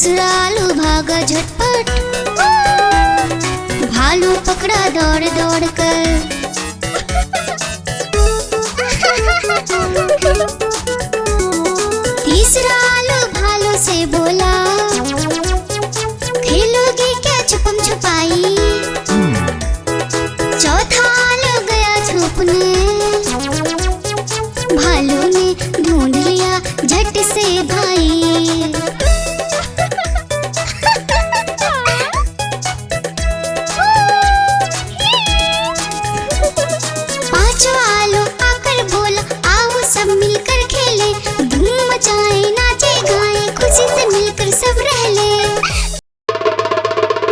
तीसरालू भागा झटपट, भालू पकड़ा दौड़ दौड़ कर। तीसरा आलू भालू से बोला, खेलोगे क्या छुपम छुपाई। चौथा आलू गया छुपने, भालू ने ढूंढ लिया झट से भाई। पांचवा आलू आकर बोला, आओ सब मिलकर खेले, धूम मचाए नाचे गाए, खुशी से मिलकर सब रह ले।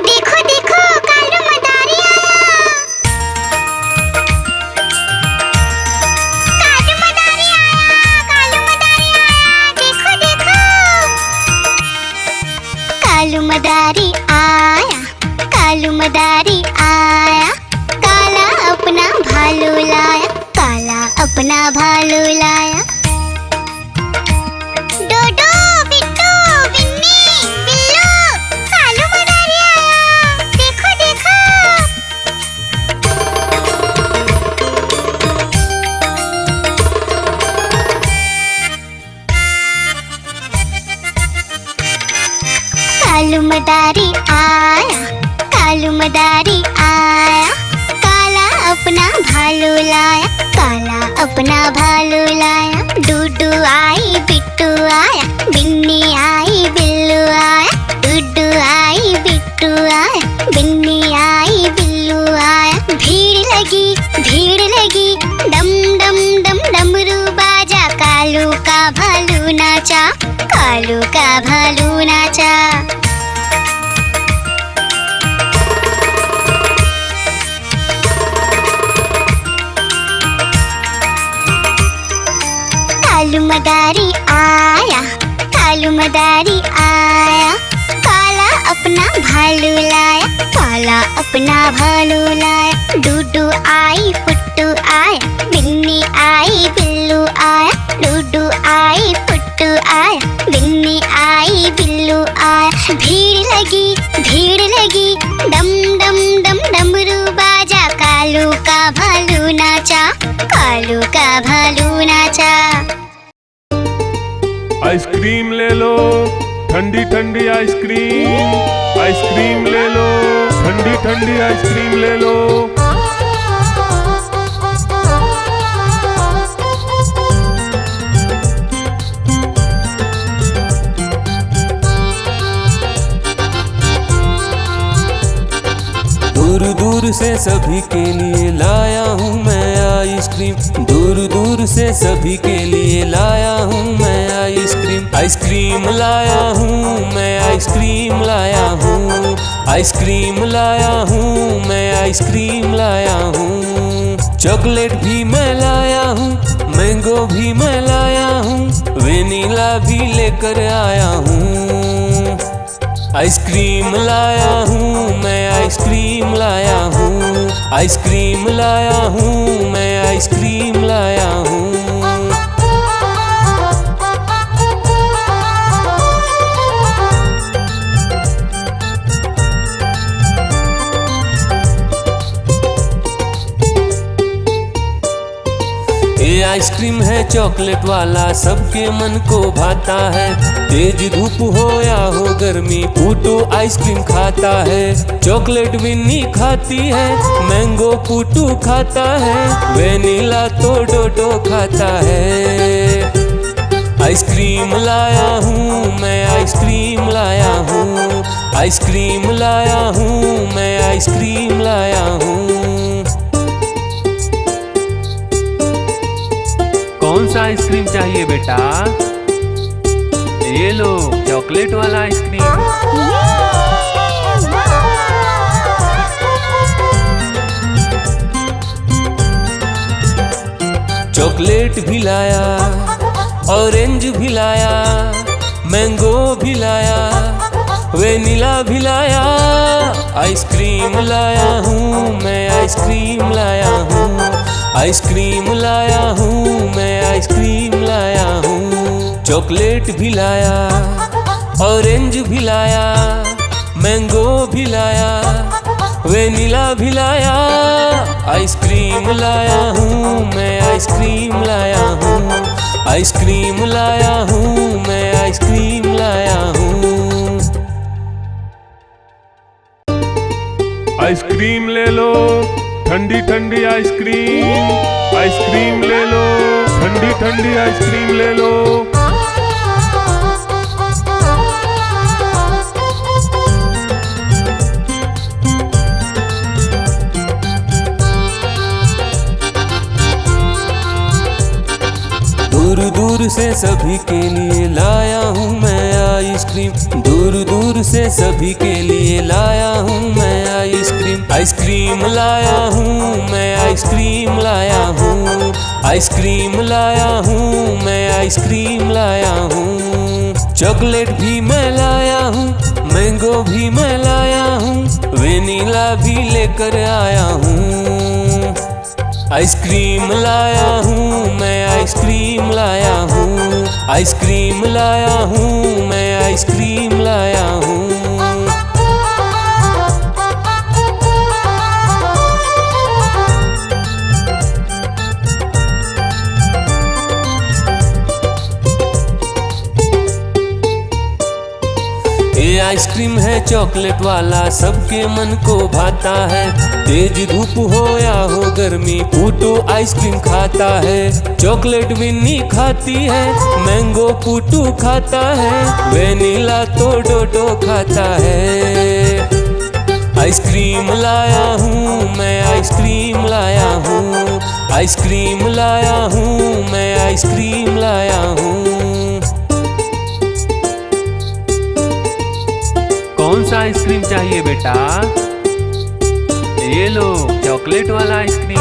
देखो देखो कालू मदारी आया, कालू मदारी आया, कालू मदारी आया, देखो देखो। कालू मदारी आया, कालू मदारी आया, काला अपना भालू लाया, काला अपना भालू लाया। डोडो बिट्टू बिन्नी बिल्लू, कालू मदारी आया, देखो देखो। कालू मदारी आया, कालू मदारी आया, काला अपना भालू लाया, काला अपना भालू लाया। डूडू आई बिट्टू आया, बिन्नी आई बिल्लू आया, डूडू आई बिट्टू आया, बिन्नी आई बिल्लू आया। भीड़ लगी डम डम डम डमरू बाजा, कालू का भालू नाचा, कालू का भालू नाचा। कालू मदारी आया, कालू मदारी आया, काला अपना भालू लाया, काला अपना भालू लाया। डूडू आई पुट्टू आया, बिन्नी आई बिल्लू आया, डूडू आई पुट्टू आया, बिन्नी आई बिल्लू आया। भीड़ लगी डम डम डम डमरू बाजा, कालू का भालू नाचा, कालू का भालू नाचा। आइसक्रीम ले लो, ठंडी ठंडी आइसक्रीम, आइसक्रीम ले लो, ठंडी ठंडी आइसक्रीम ले लो। दूर दूर से सभी के लिए लाया हूँ मैं आइसक्रीम, दूर दूर से सभी के लिए लाया हूँ मैं आइसक्रीम। आइसक्रीम लाया हूँ मैं, आइसक्रीम लाया हूँ, आइसक्रीम लाया हूँ मैं, आइसक्रीम लाया हूँ। चॉकलेट भी मैं लाया हूँ, मैंगो भी मैं लाया हूँ, वेनिला भी लेकर आया हूँ। आइसक्रीम लाया हूँ मैं, आइसक्रीम लाया हूँ, आइसक्रीम लाया हूँ मैं, आइसक्रीम लाया हूँ। ये आइसक्रीम है चॉकलेट वाला, सबके मन को भाता है। तेज धूप हो या हो गर्मी, पूटू आइसक्रीम खाता है। चॉकलेट विन्नी खाती है, मैंगो पूटू खाता है, वेनिला तो डोडो खाता है। आइसक्रीम लाया हूँ मैं, आइसक्रीम लाया हूँ, आइसक्रीम लाया हूँ मैं, आइसक्रीम लाया हूँ। कौन सा आइसक्रीम चाहिए बेटा? ये लो चॉकलेट वाला आइसक्रीम। चॉकलेट भी लाया, ऑरेंज भी लाया, मैंगो भी लाया, वेनिला भी लाया। आइसक्रीम लाया हूँ मैं, आइसक्रीम लाया हूँ, आइसक्रीम लाया हूँ मैं, आइसक्रीम लाया हूँ। चॉकलेट भी लाया, ऑरेंज भी लाया, मैंगो भी लाया, वेनिला भी लाया, आइसक्रीम लाया हूँ मैं, आइसक्रीम लाया हूँ, आइसक्रीम लाया हूँ मैं, आइसक्रीम लाया हूँ। आइसक्रीम ले लो, ठंडी ठंडी आइसक्रीम, आइसक्रीम ले लो, ठंडी ठंडी आइसक्रीम ले लो। दूर दूर से सभी के लिए लाया हूँ मैं आइसक्रीम, दूर दूर से सभी के लिए लाया हूँ मैं आइसक्रीम, आइसक्रीम लाया हूँ मैं, आइसक्रीम लाया हूँ, आइसक्रीम लाया हूँ मैं, आइसक्रीम लाया हूँ। चॉकलेट भी मैं लाया हूँ, मैंगो भी मैं लाया हूँ, वेनिला भी लेकर आया हूँ। आइसक्रीम लाया हूँ मैं, आइसक्रीम लाया हूँ, आइसक्रीम लाया हूँ मैं, आइसक्रीम लाया हूँ। ये आइसक्रीम है चॉकलेट वाला, सबके मन को भाता है। तेज धूप हो या हो गर्मी, पूटू आइसक्रीम खाता है। चॉकलेट विन्नी खाती है, मैंगो पूटू खाता है, वेनिला तो डोडो खाता है। आइसक्रीम लाया हूँ मैं, आइसक्रीम लाया हूँ, आइसक्रीम लाया हूँ मैं, आइसक्रीम लाया हूँ। कौन सा आइसक्रीम चाहिए बेटा? ये लो चॉकलेट वाला आइसक्रीम।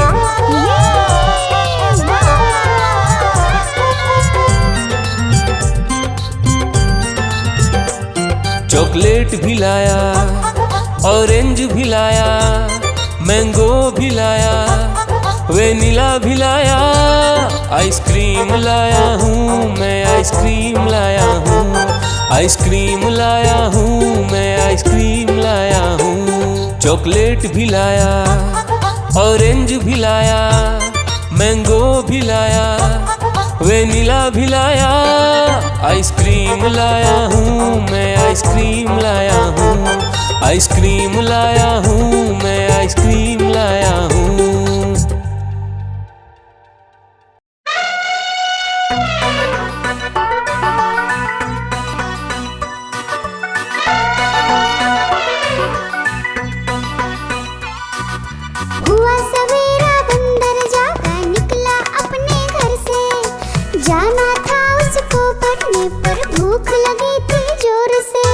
चॉकलेट भी लाया, ऑरेंज भी लाया, मैंगो भी लाया, वेनिला भी लाया, आइसक्रीम लाया हूँ मैं, आइसक्रीम लाया हूँ, आइसक्रीम लाया हूँ मैं, आइसक्रीम लाया हूँ। चॉकलेट भी लाया, ऑरेंज भी लाया, मैंगो भी लाया, वेनिला भी लाया, आइसक्रीम लाया हूँ मैं, आइसक्रीम लाया हूँ, आइसक्रीम लाया हूँ मैं, आइसक्रीम लाया हूँ। हुआ सवेरा बंदर जागा निकला अपने घर से, जाना था उसको पढ़ने पर भूख लगी थी जोर से।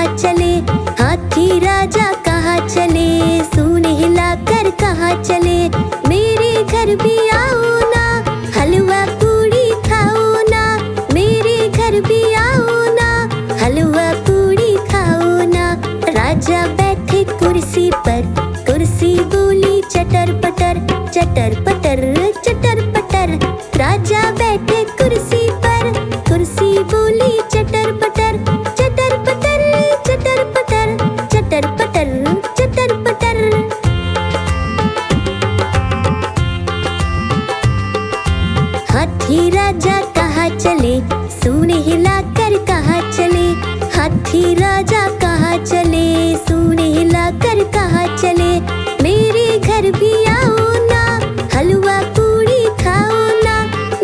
कहाँ चले, हाथी राजा कहाँ चले, सूंड हिलाकर कहाँ चले। मेरे घर भी आओ ना, हलवा पूड़ी खाओ ना, मेरे घर भी आओ ना, हलवा पूड़ी खाओ ना। राजा बैठे कुर्सी पर, कुर्सी बोली चटर पटर, चटर पटर चटर पटर। राजा बैठे कुर्सी पर, कुर्सी बोली चटर पटर, चटर पटर चटर पटर, चटर पटर चटर पटर। हाथी राजा कहाँ चले, सूंड हिलाकर कहाँ चले, हाथी राजा कहाँ चले, सूंड हिलाकर कहाँ चले। मेरे घर भी आओ ना, हलवा पूड़ी खाओ ना,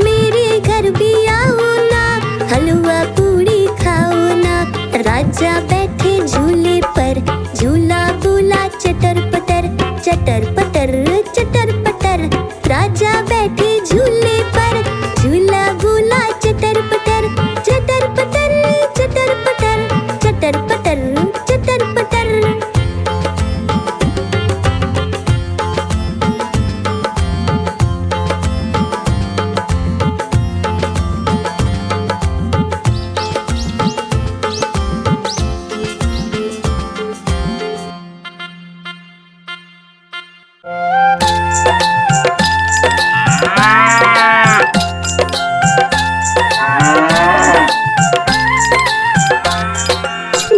मेरे घर भी आओ ना, हलवा पूड़ी खाओ ना। राजा बैठे झूले पर, झूला बोला चटर पटर, चटर पटर चटर पटर। राजा बैठे झूले पर, झूला बोला चटर पटर, चटर पटर चटर पटर, चटर पटर चटर पटर।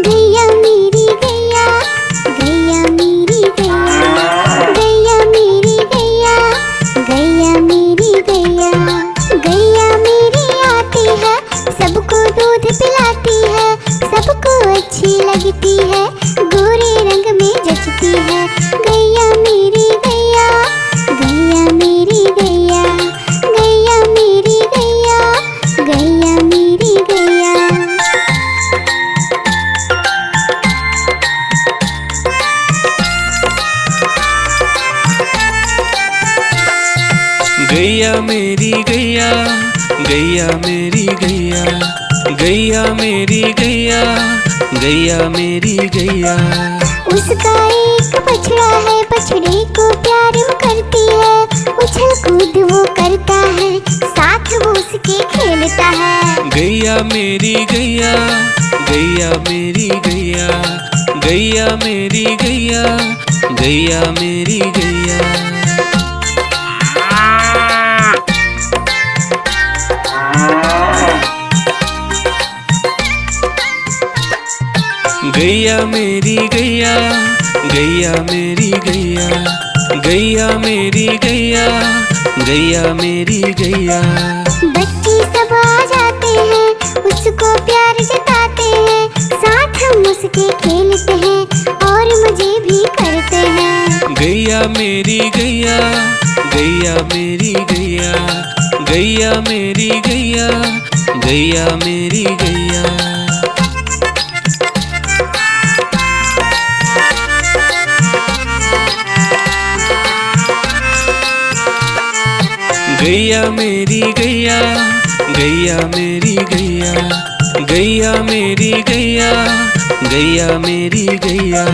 गैया मेरी गैया, गैया मेरी गैया, गैया मेरी गैया, गैया मेरी गैया। गैया मेरी आती है, सबको दूध पिलाती है, सबको अच्छी लगती है, गोरे रंग में जचती है। गैया मेरी गैया, गैया मेरी गैया, गैया मेरी गैया, गैया मेरी गैया। गैया मेरी गैया, गैया मेरी गैया, गैया मेरी गैया, गैया मेरी गैया। उसका एक बछड़ा है, बछड़े को प्यार वो करती है, उछल कूद वो करता है, साथ वो उसके खेलता है। गैया मेरी गैया, गैया मेरी गैया, गैया मेरी गैया, गैया मेरी गैया। गैया मेरी गैया, गैया मेरी गैया, गैया मेरी गैया, गैया मेरी गैया। बच्चे सब आ जाते हैं, उसको प्यार जताते हैं, साथ हम उसके खेलते हैं और मजे भी करते हैं। गैया मेरी गैया, गैया मेरी गैया, गैया मेरी गैया, गैया मेरी गैया। गैया मेरी गैया, गैया मेरी गैया, गैया मेरी गैया, गैया मेरी गैया।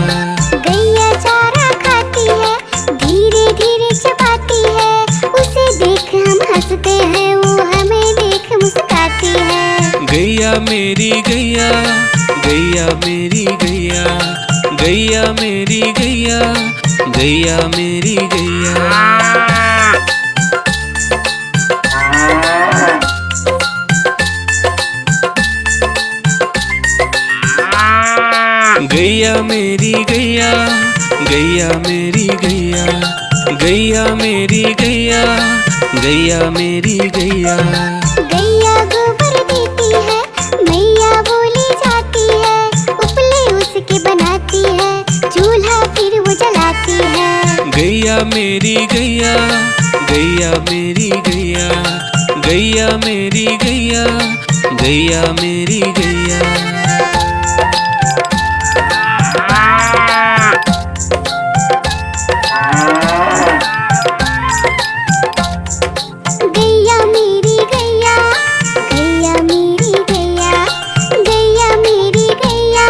गैया चारा खाती है, धीरे धीरे चबाती है, उसे देख हम हंसते हैं, वो हमें देख मुस्कुराती है। गैया मेरी गैया, गैया मेरी गैया, गैया मेरी गैया, गैया मेरी गैया। गैया मेरी गैया, गैया मेरी गैया, गैया मेरी गैया, गैया मेरी गैया। गैया गोबर देती है, मैया बोली जाती है, उपले उसके बनाती है, चूल्हा फिर वो जलाती है। गैया मेरी गैया, गैया मेरी गैया, गैया मेरी गैया, गैया मेरी गैया। गैया मेरी गैया, गैया मेरी गैया, गैया मेरी गैया,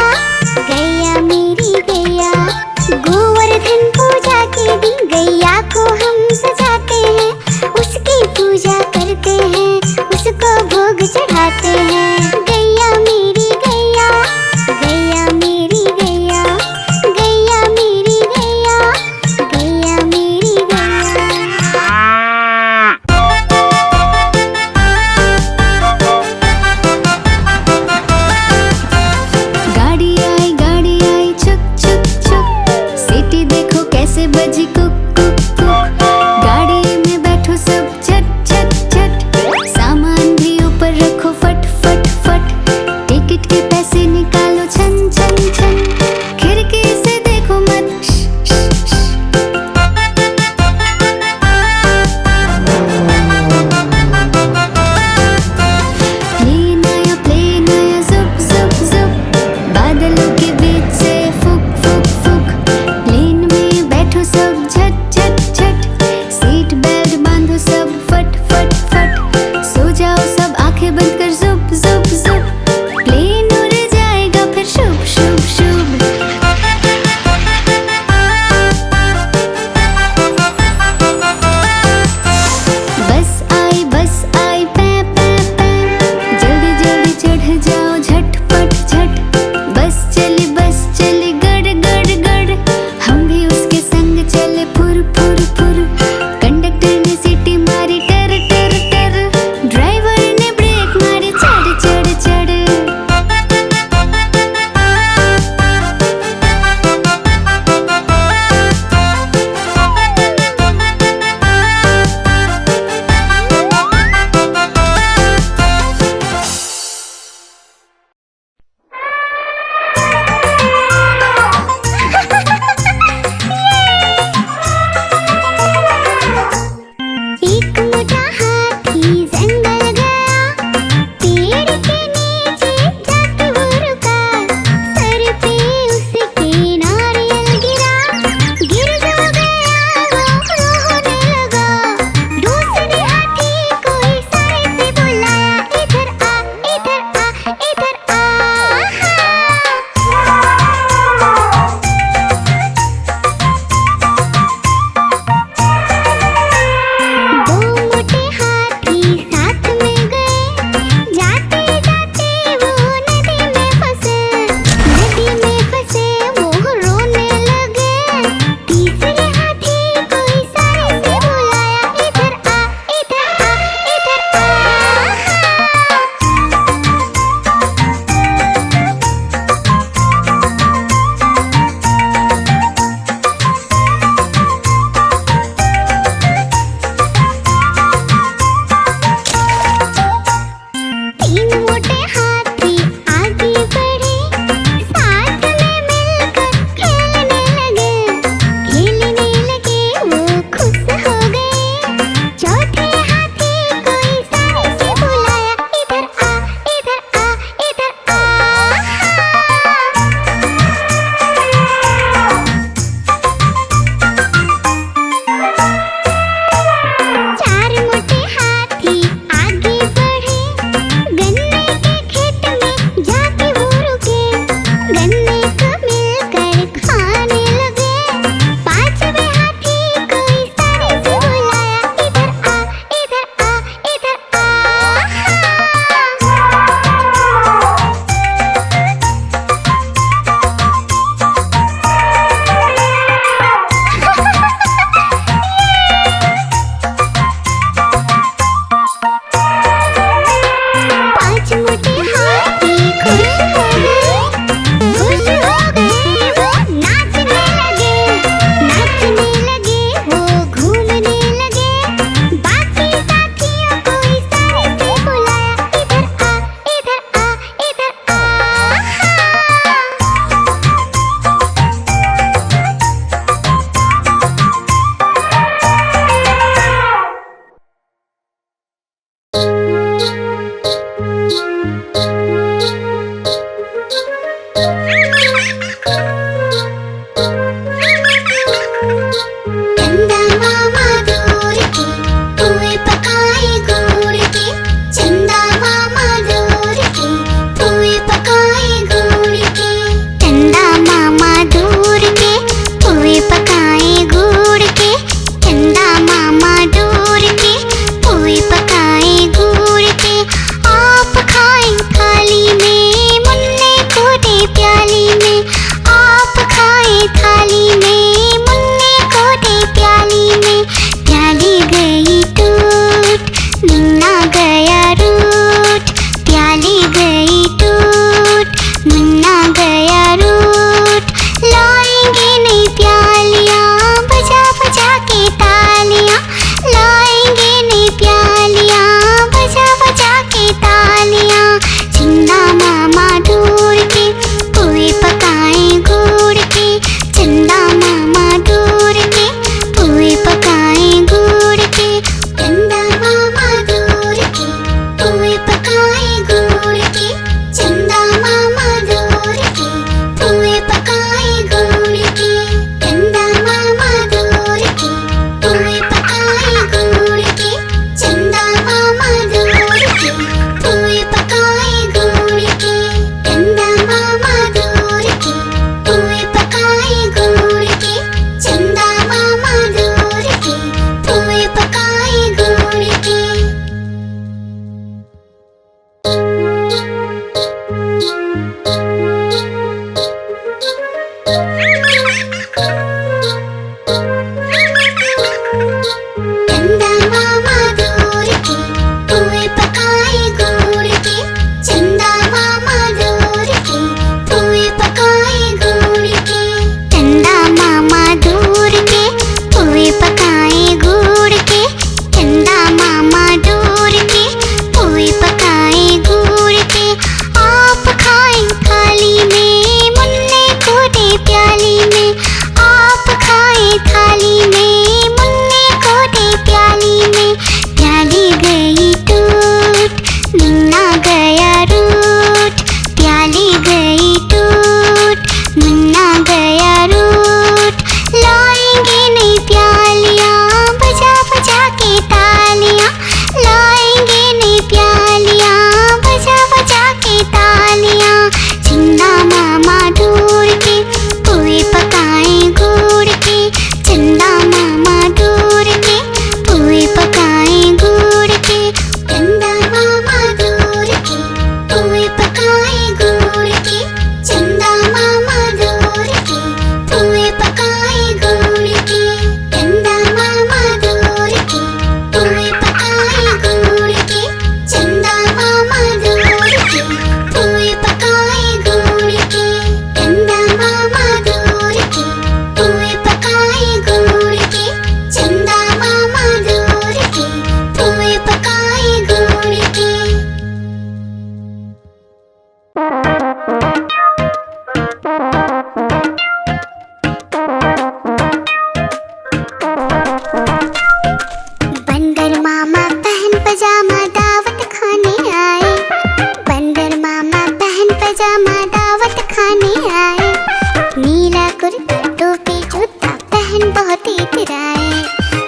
कुर्ता टोपी जूता पहन बहुत इतराए,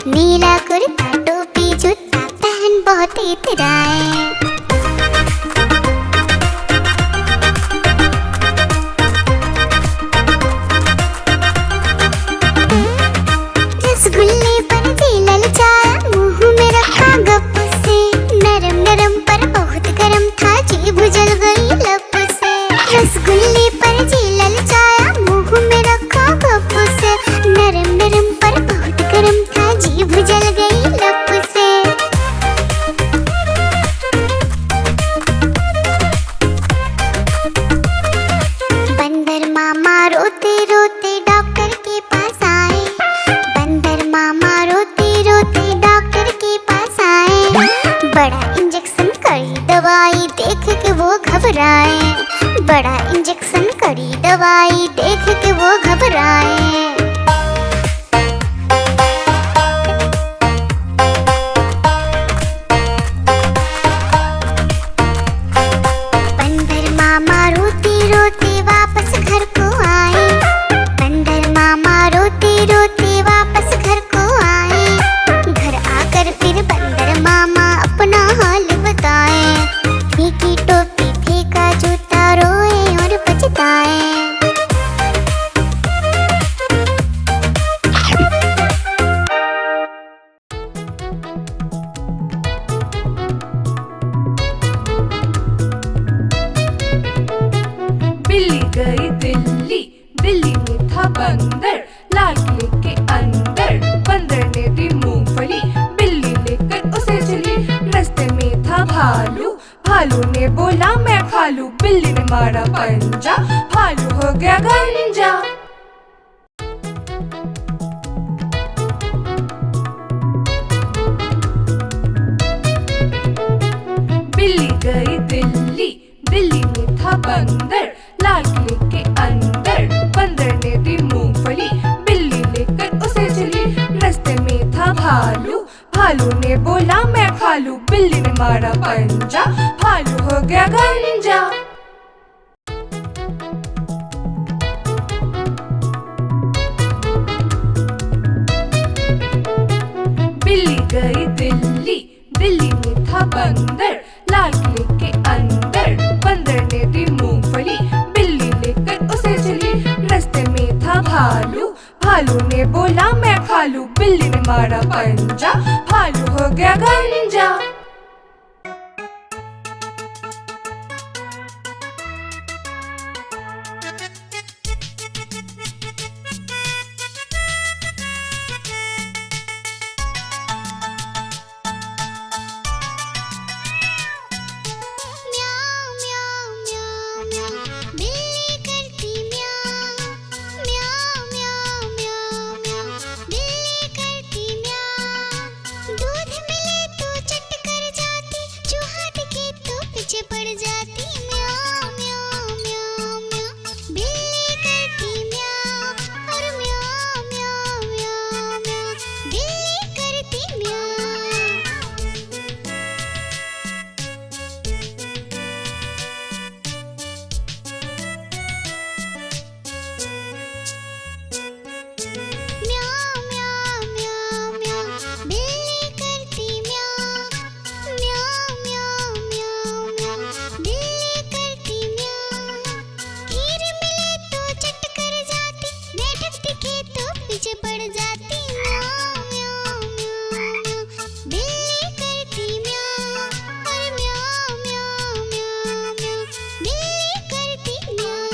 नीला कुर्ता टोपी जूता पहन बहुत इतराए। रसगुल्ले पर जी ललचाया, मुंह में रखा गप से, नरम नरम पर बहुत गरम था, जीभ जल गई लप से। रसगुल्ले पर जी ललचाया, मुंह में रखा गप से, नरम नरम पर बहुत गरम था, जीभ जल गई लप से। बंदर मामा रोते रोते डॉक्टर के पास आए, बंदर मामा रोते रोते डॉक्टर के पास आए। बड़ा इंजेक्शन कड़ी दवाई देख के वो घबराए, बड़ा इंजेक्शन कड़ी दवाई देख के वो घबराए। बंदर मामा रोते रोते वापस घर को आए, बंदर मामा रोते रोते वापस घर को आए। घर आकर फिर बंदर मामा अपना हाल बताए, फेंकी टोपी फेंका जूता, रोए और पछताए। बिल्ली गई दिल्ली, दिल्ली में था बंदर, लाल किले के अंदर। बंदर ने दी मूंगफली, बिल्ली लेकर उसे चली। रास्ते में था भालू, भालू ने बोला मैं खा लूं, बिल्ली ने मारा पंजा, भालू हो गया गंजा। बिल्ली गई दिल्ली, दिल्ली में था बंदर, लाल किले के अंदर। बंदर ने दी मूंगफली, बिल्ली लेकर उसे चली। रास्ते में था भालू, भालू ने बोला मैं खा लूं, बिल्ली ने मारा पंजा, भालू हो गया गंजा। बिल्ली गई दिल्ली, दिल्ली में था बंदर, लाल किले के अंदर। बंदर ने दी मूंगफली, बिल्ली लेकर उसे चली। रास्ते में था भालू, भालू ने बोला मैं खा लूं, बिल्ली ने मारा पंजा, भालू हो गया गंजा। म्याऊं म्याऊं म्याऊं म्याऊं, बिल्ली करती म्याऊं, म्याऊं म्याऊं म्याऊं म्याऊं, बिल्ली करती म्याऊं। दूध मिले तो चट कर जाती, चूहा दिखे तो पीछे पड़ जाती। म्याऊं म्याऊं म्याऊं म्याऊं, बिल्ली करती म्याऊं, और म्याऊं म्याऊं म्याऊं म्याऊं, बिल्ली करती म्याऊं। म्याऊं म्याऊं म्याऊं म्याऊं, बिल्ली करती म्याऊं, म्याऊं म्याऊं म्याऊं म्याऊं, बिल्ली करती म्याऊं। खीर मिले तो चट कर जाती, मेढक दिखे तो पीछे पड़ जाती। म्याऊं म्याऊं म्याऊं म्याऊं, बिल्ली करती म्याऊं, और म्याऊं म्याऊं म्याऊं म्याऊं, बिल्ली करती म्याऊं।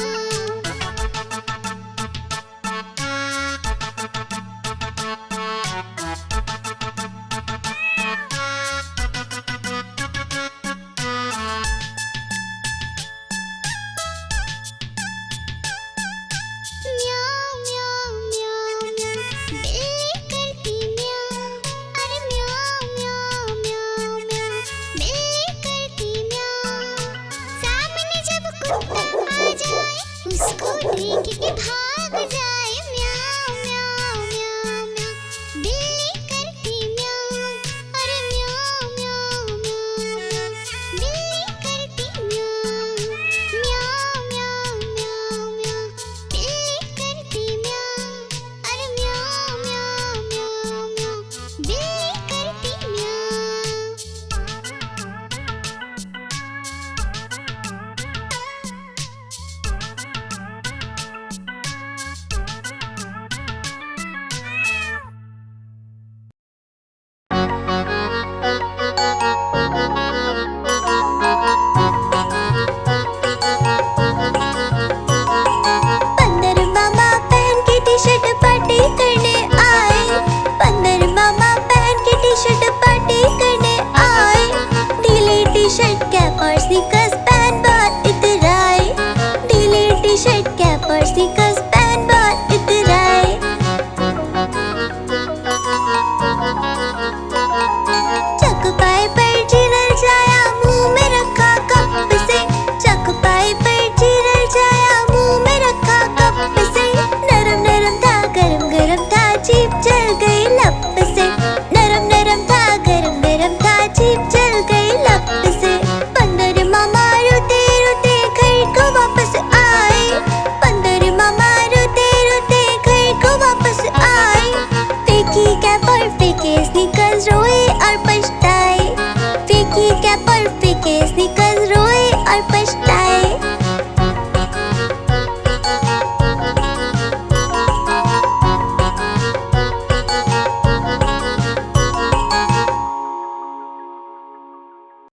म्याऊं म्याऊं म्याऊं म्याऊं, बिल्ली करती म्याऊं, अरे म्याऊं म्याऊं म्याऊं म्याऊं, बिल्ली करती म्याऊं। सामने जब कोई आ जाए, उसको देख के भाग जाए। म्याऊं म्याऊं म्याऊं म्याऊं, बिल्ली करती म्याऊं, अरे म्याऊं म्याऊं म्याऊं म्याऊं, बिल्ली करती म्याऊं। म्याऊं म्याऊं म्याऊं म्याऊं, बिल्ली करती म्याऊं। horse because